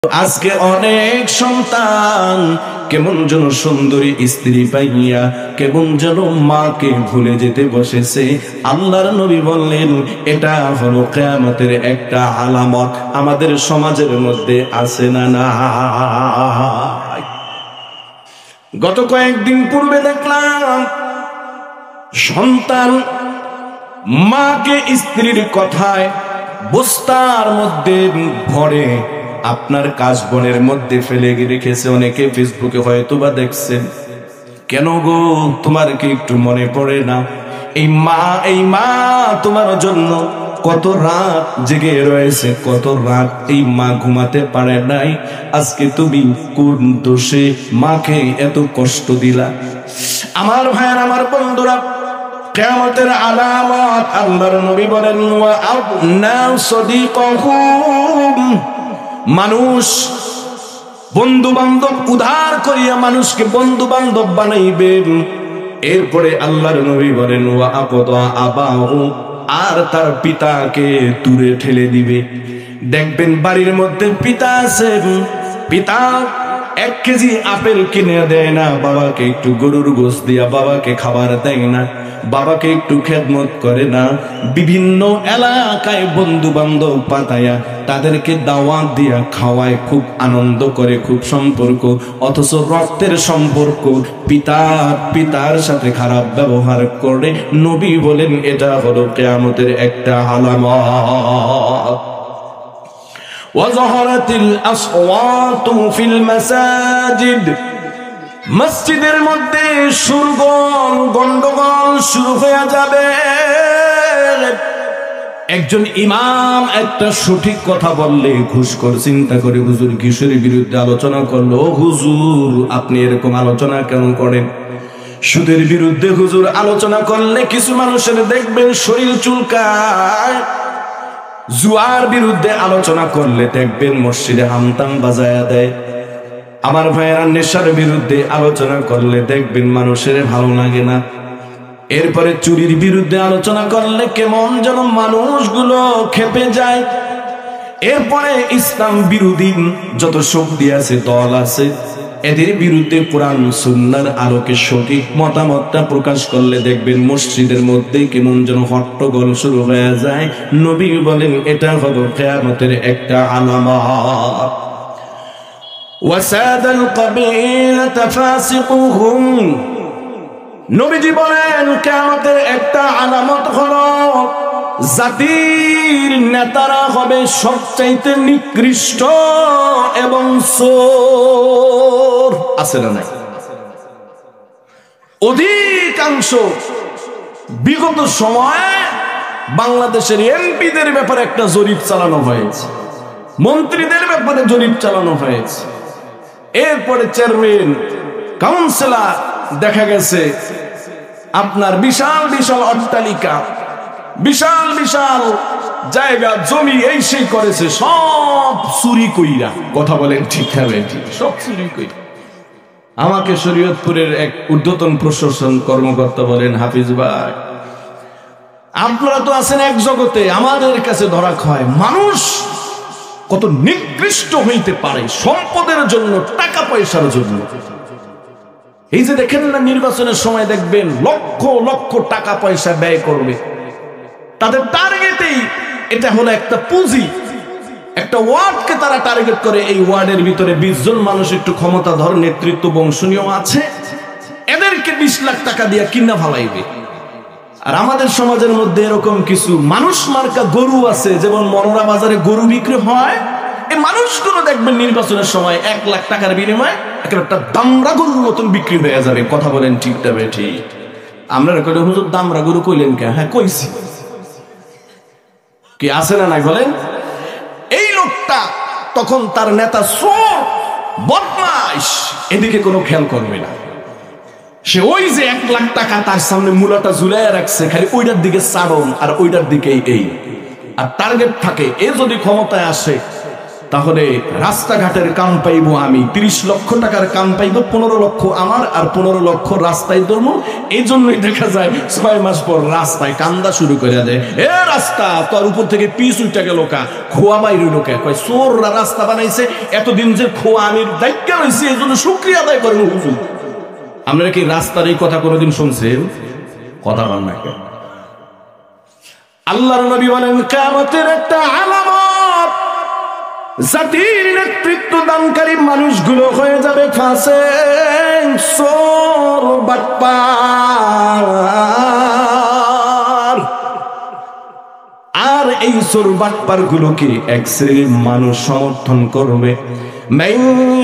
আজকে অনেক সন্তান কেমন যেন সুন্দরী স্ত্রী পাইয়া কেমন যেন মাকে ভুলে যেতে বসেছে। আল্লাহর নবী বললেন এটা হলো কিয়ামতের একটা আলামত। আমাদের সমাজের মধ্যে আছে না না? গত কয়েকদিন পূর্বে দেখলাম সন্তান মাকে স্ত্রীর কথায় বস্তার মধ্যে ভরে আপনার কাশবনের মধ্যে ফেলে রেখেছে। অনেকে ফেসবুকে হয়তো বা দেখছেন। কেন গো, তোমার কি একটু মনে পড়ে না এই মা তোমার জন্য কত রাত জেগে রয়েছে, কত রাত এই মা ঘুমাতে পারে নাই। আজকে তুমি কোন দোষে মাকে এত কষ্ট দিলা? আমার ভাইয়ের, আমার বন্ধুরা, কিয়ামতের আলামত আল্লাহর নবী বলেন ওয়া আবনা সাদিকাহুম, মানুষ বন্ধু বান্ধব উদ্ধার করিয়া মানুষকে বন্ধু বান্ধব বানাইবে। এরপরে আল্লাহর নবী বলেন ওয়া আকদা আবাহু, আর তার পিতাকে দূরে ঠেলে দিবে। দেখবেন বাড়ির মধ্যে পিতা আছে, পিতা 1 কেজি আপেল কিনে দেয় না বাবাকে, একটু গরুর গোশত দিয়া বাবাকে খাবার দেয় না, বাবাকে একটু খেদমত করে না। বিভিন্ন এলাকায় বন্ধু বান্ধব পাতায়া তাদেরকে দাওয়াত দিয়া খাওয়ায়, খুব আনন্দ করে, খুব সম্পর্ক, অথচ রক্তের সম্পর্ক পিতার সাথে খারাপ ব্যবহার করে। নবী বলেন এটা হলো কিয়ামতের একটা আলামত। ওয়াজাহারাতিল আসওয়াতু ফিল মাসাজিদ, মসজিদের মধ্যে সুরগোল গন্ডগোল শুরু হয়ে যাবে। একজন ইমাম একটা সঠিক কথা বললে ঘুষখোর চিন্তা করে হুজুর কিশোরের বিরুদ্ধে আলোচনা করলো। হুজুর আপনি এরকম আলোচনা কেন করেন? সুদের বিরুদ্ধে হুজুর আলোচনা করলে কিছু মানুষের দেখবেন শরীর চুলকায়। জুয়ার বিরুদ্ধে আলোচনা করলে দেখবেন মসজিদে হামতাম বাজায়া দেয়। আমার ভাইয়েরা, নেশার বিরুদ্ধে আলোচনা করলে দেখবেন মানুষের ভালো লাগে না। এরপরে চুরির বিরুদ্ধে আলোচনা করলে কেমন যেন মানুষগুলো খেপে যায়। এরপরে ইসলাম বিরোধী যত শক্তি আছে, দল আছে, এদের বিরুদ্ধে কোরআন সুন্নাহর আলোকে সঠিক মতামতটা প্রকাশ করলে দেখবেন মসজিদের মধ্যে কেমন যেন হট্টগোল শুরু হয়ে যায়। নবী বলেন এটা হলো কিয়ামতের একটা আলামত। ওয়াসাদাল কাবিলাতা ফাসিকুহুম, নবীজি বলেন কিয়ামতের একটা আলামত হলো জাতির নেতারা হবে সবচাইতে নিকৃষ্ট এবং চোর। আছে না নাই? অধিকাংশ বিগত সময়ে বাংলাদেশের এমপিদের ব্যাপারে একটা জরিপ চালানো হয়েছে, মন্ত্রীদের ব্যাপারে জরিপ চালানো হয়েছে। এরপরে চেয়ারম্যান, কাউন্সিলর, দেখা গেছে আপনার বিশাল বিশাল অট্টালিকা, বিশাল বিশাল জায়গা জমি এই সেই করেছে, সব চুরি কইরা। কথা বলেন ঠিক হবে? সব চুরি কইরা। আমাকে শরীয়তপুরের এক ঊর্ধ্বতন প্রশাসন কর্মকর্তা বলেন, হাফিজ ভাই আপনারা তো আছেন এক জগতে, আমাদের কাছে ধরা খায় মানুষ কত নিকৃষ্ট হইতে পারে সম্পদের জন্য, টাকা পয়সার জন্য। এই যে দেখেন না, নির্বাচনের সময় দেখবেন লক্ষ লক্ষ টাকা পয়সা ব্যয় করবে, তাদের টার্গেটেই এটা হলো একটা পুঁজি। একটা ওয়ার্ডকে তারা টার্গেট করে, এই ওয়ার্ডের ভিতরে 20 জন মানুষ একটু ক্ষমতাধর, নেতৃত্ব বংশনীয় আছে, এদেরকে 20 লাখ টাকা দিয়ে কিনা ফালাইবে। আর আমাদের সমাজের মধ্যে এরকম কিছু মানুষ মার্কা গরু আছে, যেমন মনোরা বাজারে গরু বিক্রি হয়, এই মানুষগুলো দেখবেন নির্বাচনের সময় 1 লাখ টাকার বিনিময়ে একটা দামরা গরুর মতন বিক্রি হয়ে যাবে। কথা বলেন ঠিক না ঠিক? আমরা কইলে হুজুর দামরা গরু কইলেন কে? হ্যাঁ কইছি, কি আছে না নাই বলেন? এই লোকটা তখন তার নেতা চোর বদমাইশ, এদিকে কোনো খেয়াল করবে না। সে ওই যে 1 লাখ টাকা তার সামনে মূলাটা ঝুলাইয়া রাখছে, খালি ওইটার দিকে চারণ আর ওইটার দিকে এই, আর টার্গেট থাকে এ যদি ক্ষমতায় আসে তাহলে রাস্তাঘাটের কাম পাইব আমি, 30 লক্ষ টাকার কাম পাইব, 15 লক্ষ আমার আর 15 লক্ষ রাস্তায় ধরব। এই জন্যই দেখা যায় 6 মাস পর রাস্তায় কান্দা শুরু করে দেয়, এ রাস্তা তোর উপর থেকে পিস উঠে গেল কা, খোয়া বাইরে লোকে কয় চোররা রাস্তা বানাইছে, এতদিন যে খোয়া আমি দায়িত্ব রয়েছে এই জন্য শুকরিয়া আদায় করেন হুজুর। আপনারা কি রাস্তার এই কথা কোনোদিন শুনছেন? কথা বল না। আল্লাহর নবী বলেন কিয়ামতের একটা আলামত, জাতির নেতৃত্ব দানকারী মানুষগুলো হয়ে যাবে ফাসিক, চোর, বাটপার। আর এই চোর বাটপার গুলোকে এক শ্রেণীর মানুষ সমর্থন করবে। من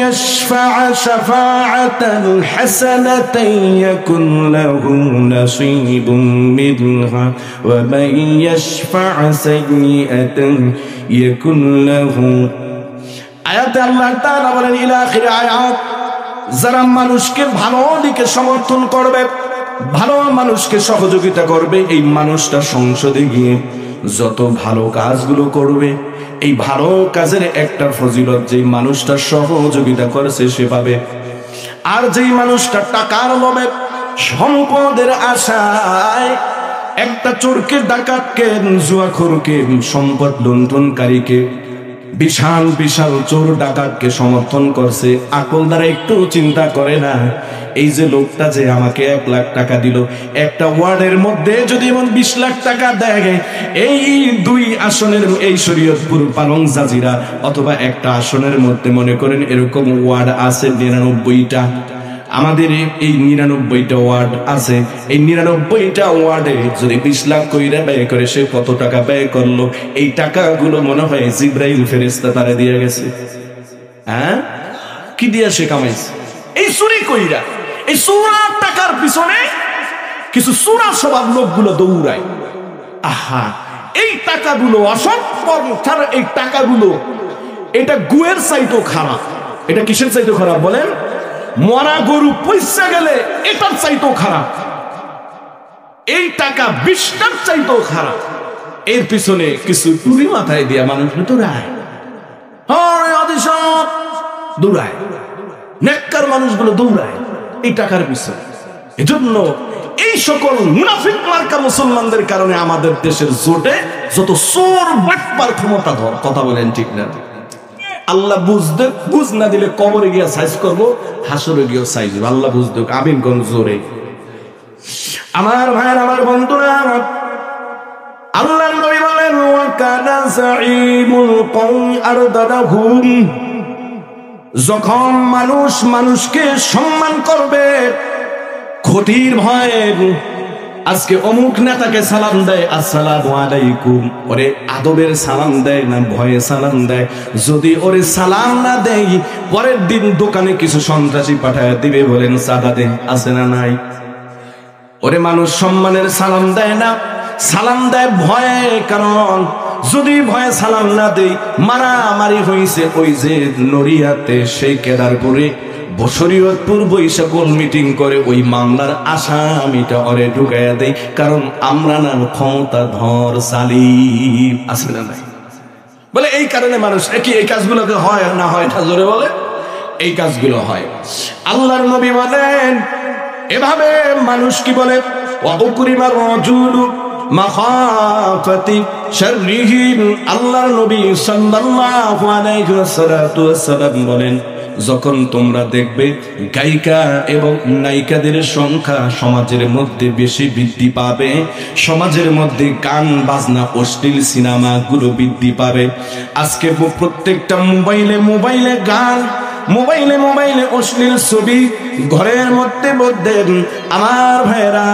يشفع شفاعة حسنة يكن له نصيب منها ومن يشفع سيئة يكن له। আয়াতে আল্লাহ তাআলা বলেন ইলা আখির আয়াত, যারা মানুষকে ভালো দিকে সমর্থন করবে, ভালো মানুষকে সহযোগিতা করবে, এই মানুষটা সংসদে গিয়ে যত ভালো কাজগুলো করবে, এই ভালো কাজের একটা ফজিলত যেই মানুষটা সহযোগিতা করেছে সে পাবে। আর যেই মানুষটা টাকার লোভে, সম্পদের আশায় একটা চোরকে, ডাকাতকে, জুয়াখোরকে, সম্পদ লুণ্ঠনকারীকে, বিশাল বিশাল চোর ডাকাতকে সমর্থন করছে, আকল দ্বারা একটু চিন্তা করে না এই যে লোকটা যে আমাকে 1 লাখ টাকা দিল, একটা ওয়ার্ডের মধ্যে যদি এমন 20 লাখ টাকা দেয়, এই 2 আসনের, এই শরীয়তপুর, পালং, জাজিরা, অথবা একটা আসনের মধ্যে মনে করেন এরকম ওয়ার্ড আছে 99টা, আমাদের এই 99টা ওয়ার্ড আছে, এই 99টা ওয়ার্ডে যদি 20 লাখ কইরা ব্যয় করে, সে কত টাকা ব্যয় করলো? এই টাকাগুলো মনে হয় জিব্রাইল ফেরেশতা তারে দিয়ে গেছে। হ্যাঁ, কি দিয়া সে কামাইছে? এই চুরি কইরা, এই চুরা টাকার পিছনে কিছু চুরা স্বভাব লোকগুলো দৌড়ায়। আহা, এই টাকাগুলো অসৎ পন্থার, এই টাকাগুলো, এটা গুয়ের চাইতেও খারাপ। এটা কিসের চাইতেও খারাপ বলেন? মরা গরু পয়সা গেলে এটার চাইতেও খারাপ। এই টাকা 20টার চাইতেও খারাপ। এর পিছনে কিছু টুরি মাথায় দিয়া মানুষ দৌড়ায়, দৌড়ায়, নেককার মানুষগুলো দৌড়ায় এই টাকার পিছনে। এজন্য এই সকল মুনাফিক মার্কা মুসলমানদের কারণে আমাদের দেশের জোটে যত চোর বাটপার ক্ষমতাধর, কথা বলেন ঠিক না? আল্লাহ বুঝ না দিলে কবরে গিয়া সাইজ করবো, হাসরে গিয়ে সাইজ। আল্লাহ বুঝ দেখ, আমিন কোন জোরে। আমার ভাইয়ের, আমার বন্ধুরা, আল্লাহর নবী বলেন ওয়া কানা যাঈমুল কওমি আরদাদাহুম, যখন মানুষ মানুষকে সম্মান করবে ক্ষতির ভয়ে, আজকে অমুক নেতাকে সালাম দেয় আসসালামু আলাইকুম, ওরে আদবের সালাম দেয় না ভয়ে সালাম দেয়? যদি ওরে সালাম না দেয়, পরের দিন দোকানে কিছু সন্ত্রাসী পাঠায় দিবে, বলেন সাদা দেন আছে না নাই? ওরে মানুষ সম্মানের সালাম দেয় না, সালাম দেয় ভয়ে। কারণ যদি ভয়ে সালাম না দেই, মারামারি হয়েছে ওই যে নড়িয়াতে, সেই কেদারপুরে শরীয়তপুর বৈশাখল মিটিং করে ওই মামলার আসামিটা ওরে ঢুকাইয়া দেয়। কারণ আমরা না ক্ষমতাধর সালিম, আছে না নাই? বলে এই কারণে মানুষ কি এই কাজগুলোকে হয় না হয় না? জোরে বলে এই কাজগুলো হয়। আল্লাহর নবী বলেন এভাবে মানুষ কি বলে, ওয়াকুরিমার রাজুলু মাখাফাতি শাররিহি। আল্লাহর নবী সাল্লাল্লাহু আলাইহি ওয়াসাল্লাম বলেন, যখন তোমরা দেখবে গায়িকা এবং নায়িকাদের সংখ্যা সমাজের মধ্যে বেশি বৃদ্ধি পাবে, সমাজের মধ্যে গান বাজনা অশ্লীল সিনেমাগুলো বৃদ্ধি পাবে। আজকে প্রত্যেকটা মোবাইলে গান, মোবাইলে অশ্লীল ছবি, ঘরের মধ্যে আমার ভাইরা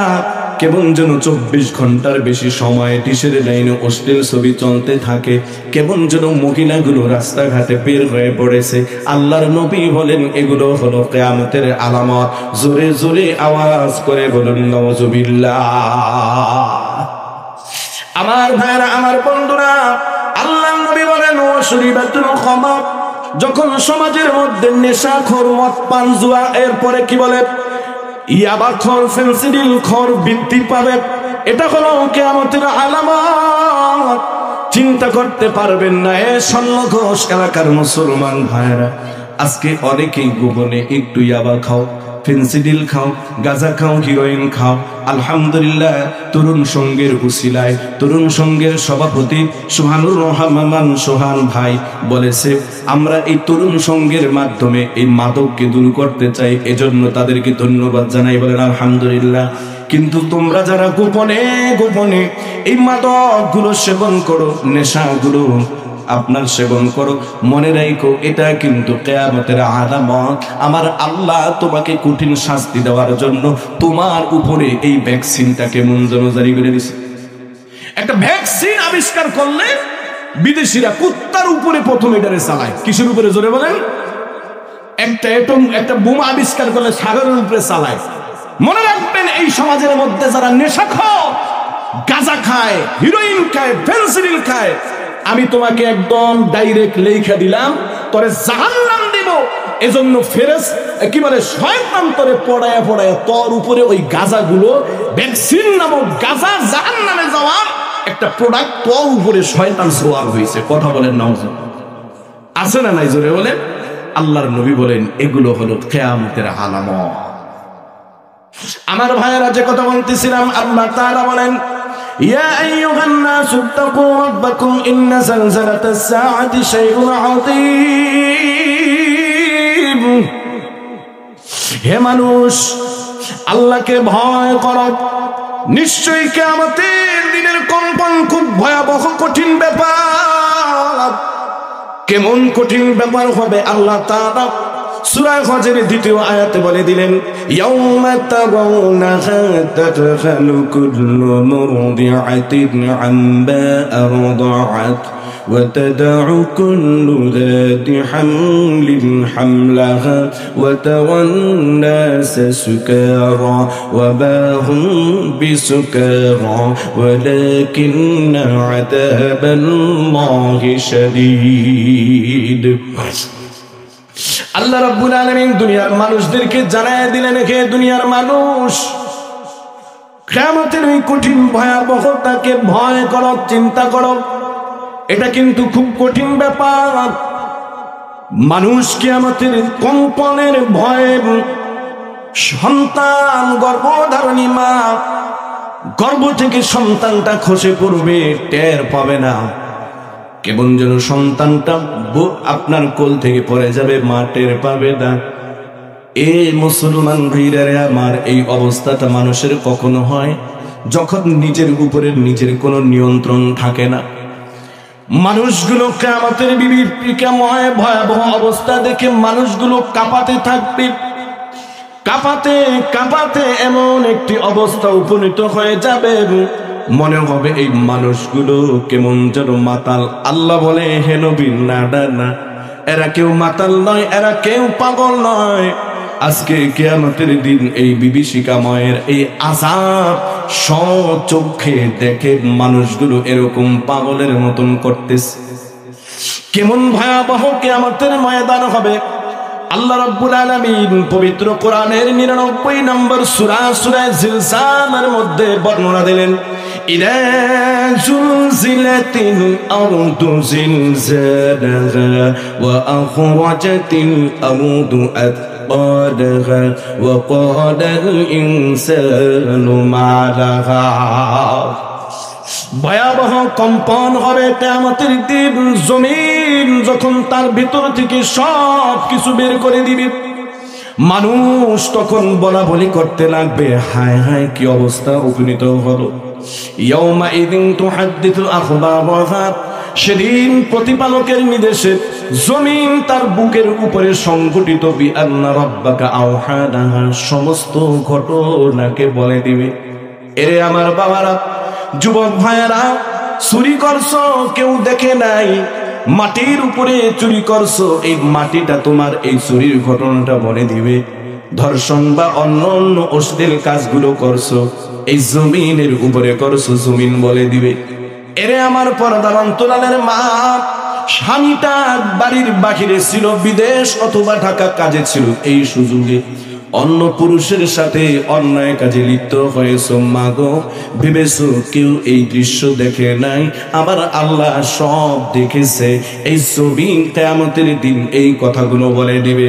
কেমন যেন 24 ঘন্টার বেশি সময় ডিশের লাইনে অশ্লীল ছবি চলতে থাকে। কেমন যেন মহিলাগুলো রাস্তাঘাটে বের হয়ে পড়েছে। আল্লাহর নবী বলেন এগুলো হলো কিয়ামতের আলামত। জোরে জোরে আওয়াজ করে বলুন নাউজুবিল্লাহ। আমার ভাইরা, আমার বন্ধুরা, আল্লাহর নবী বলেন ওয়াশরিবাতুল খামার, যখন সমাজের মধ্যে নেশাখোর, মদ পান, জুয়া, এরপরে কি বলে ইয়াবাখোর, ফেন্সিডিল খোর বৃদ্ধি পাবে। এটা হলো কিয়ামতের আলামত। চিন্তা করতে পারবেন না। এ স্বর্ণঘোষ এলাকার মুসলমান ভাইরা, আজকে অনেকেই গোপনে একটু ইয়াবা খাও, ফেন্সিডিল খাও, গাঁজা খাও, হিরোইন খাও। আলহামদুলিল্লাহ, তরুণ সংঘের উসিলায় তরুণ সংঘের সভাপতি সুহানুর রহমান সোহান ভাই বলেছে, আমরা এই তরুণ সংঘের মাধ্যমে এই মাদককে দূর করতে চাই, এজন্য তাদেরকে ধন্যবাদ জানাই, বলেন আলহামদুলিল্লাহ। কিন্তু তোমরা যারা গোপনে গোপনে এই মাদকগুলো সেবন করো, নেশাগুলো আপনার সেবন করো, মনে রাখো এটা কিন্তু কিয়ামতের আলামত। আমার আল্লাহ তোমাকে কঠিন শাস্তি দেওয়ার জন্য তোমার উপরে এই ভ্যাকসিনটাকে মঞ্জুর জারি করে দিয়েছে। একটা ভ্যাকসিন আবিষ্কার করলে বিদেশিরা কুত্তার উপরে প্রথম এটারে চালায়। কিসের উপরে জোরে বলেন? একটা বোমা আবিষ্কার করলে সাগরের উপরে চালায়। মনে রাখবেন, এই সমাজের মধ্যে যারা নেশা খায়, গাঁজা খায়, হিরোইন খায়, ফেন্সিডিল খায়, আমি তোমাকে একদম ডাইরেক্ট লেখা দিলাম, তোরে জাহান্নাম দেব। এজন্য ফেরেশ কি বলে, শয়তান তোরে পড়ায়া পড়ায়া তোর উপরে ওই গাঁজাগুলো, ভ্যাকসিন নামক গাঁজা জাহান্নামে যাওয়ার একটা প্রোডাক্ট তোর উপরে শয়তান সোয়ার হয়েছে। কথা বলেন না আছে না নাই? জোরে বলেন। আল্লাহর নবী বলেন এগুলো হলো কিয়ামতের আলামত। আমার ভাইয়েরা, যে কথা বলতেছিলাম, আল্লাহ তাআলা বলেন, ইয়া আইয়ুহান নাসু তাকু রাব্বাকুম ইন্না যালজালাতাস সাআতি শাইউন আযীম। হে মানুষ, আল্লাহকে ভয় করো, নিশ্চয়ই কিয়ামতের দিনের কম্পন খুব ভয়াবহ কঠিন ব্যাপার। কেমন কঠিন ব্যাপার হবে আল্লাহ তাআলা সূরা হজরের ২য় আয়াতে বলে দিলেন, ইয়াউমা তারাউনাহা তাতফালু কুল্লু মুরদিআতিন আম্মা আরদাআত ওয়া তাদউ কুল্লু যাতি হামলিন হামলাহা ওয়া তাওয়ান নাস সুকারা ওয়া মা হুম বিসুকারা ওয়ালাকিন্না আযাবাল্লাহি শাদীদ। আল্লাহ রাব্বুল আলামিন দুনিয়ার মানুষদেরকে জানায় দিলেন, হে দুনিয়ার মানুষ, কিয়ামতের ওই কঠিন ভয়াবহতাকে ভয় করো, চিন্তা করো। এটা কিন্তু খুব কঠিন ব্যাপার। মানুষ কিয়ামতের কম্পনের ভয়ে, সন্তান গর্ভধারণী মা গর্ভ থেকে সন্তানটা খসে পড়বে, টের পাবে না। কেমন যেন সন্তানটা আপনার কোল থেকে পড়ে যাবে, মা টের পাবে না। এই মুসলমান ভাইরা আমার, এই অবস্থাটা মানুষের কখনো হয় যখন নিজের উপরে নিজের কোনো নিয়ন্ত্রণ থাকে না। মানুষগুলো কিয়ামতের বিভীষিকাময় ভয়াবহ অবস্থা দেখে মানুষগুলো কাঁপাতে থাকবে। কাঁপাতে কাঁপাতে এমন একটি অবস্থা উপনীত হয়ে যাবে, মনে হবে এই মানুষগুলো কেমন যেন মাতাল। আল্লাহ বলে, হে নবী, না না, এরা কেউ মাতাল নয়, এরা কেউ পাগল নয়। আজকে কিয়ামতের দিন এই বিভীষিকাময়ের এই আযাব স্বচক্ষে দেখে মানুষগুলো এরকম পাগলের মতন করতেছে। কেমন ভয়াবহ কিয়ামতের ময়দান হবে। আল্লাহ রাব্বুল আলামিন পবিত্র কোরআনের 99 নম্বর সূরা সূরা জিলজালের মধ্যে বর্ণনা দিলেন, ইযা যুলজিলাতিল আরদু জিলজালাহা ওয়া আখরাজাতিল আরদু আথকালাহা ওয়া ক্বালাল ইনসানু মা লাহা। ভয়াবহ কম্পন হবে কিয়ামতের দিন। জমিন যখন তার ভিতর থেকে সব কিছু বের করে দিবে, মানুষ তখন বলা বলি করতে লাগবে, হায় হায় কি অবস্থা উপনীত হলো। ইয়াউমা ইযিন তুহাদ্দিসু আখবারাহা, সেদিন প্রতিপালকের নির্দেশে জমিন তার বুকের উপরে সংঘটিত বিআন্না রাব্বাকা আওহা লাহা, সমস্ত ঘটনাকে বলে দিবে। এরে আমার বাবারা, যুবক ভাইয়েরা, চুরি করছো কেউ দেখে নাই, মাটির উপরে চুরি করছো, এই মাটিটা তোমার এই চুরির ঘটনাটা বলে দিবে। ধর্ষণ বা অন্য অন্য অশ্লীল কাজগুলো করছো, এই জমিনের উপরে করছো, জমিন বলে দিবে। এরে আমার পর্দার অন্তরালের মা, স্বামীটা বাড়ির বাহিরে ছিল, বিদেশ অথবা ঢাকা কাজে ছিল, এই সুযোগে অন্য পুরুষের সাথে অন্যায় কাজে লিপ্ত হয়েছো। মাগো ভেবেছো কেউ এই দৃশ্য দেখে নাই, আবার আল্লাহ সব দেখেছে। এই ছবি কিয়ামতের দিন এই কথাগুলো বলে দিবে।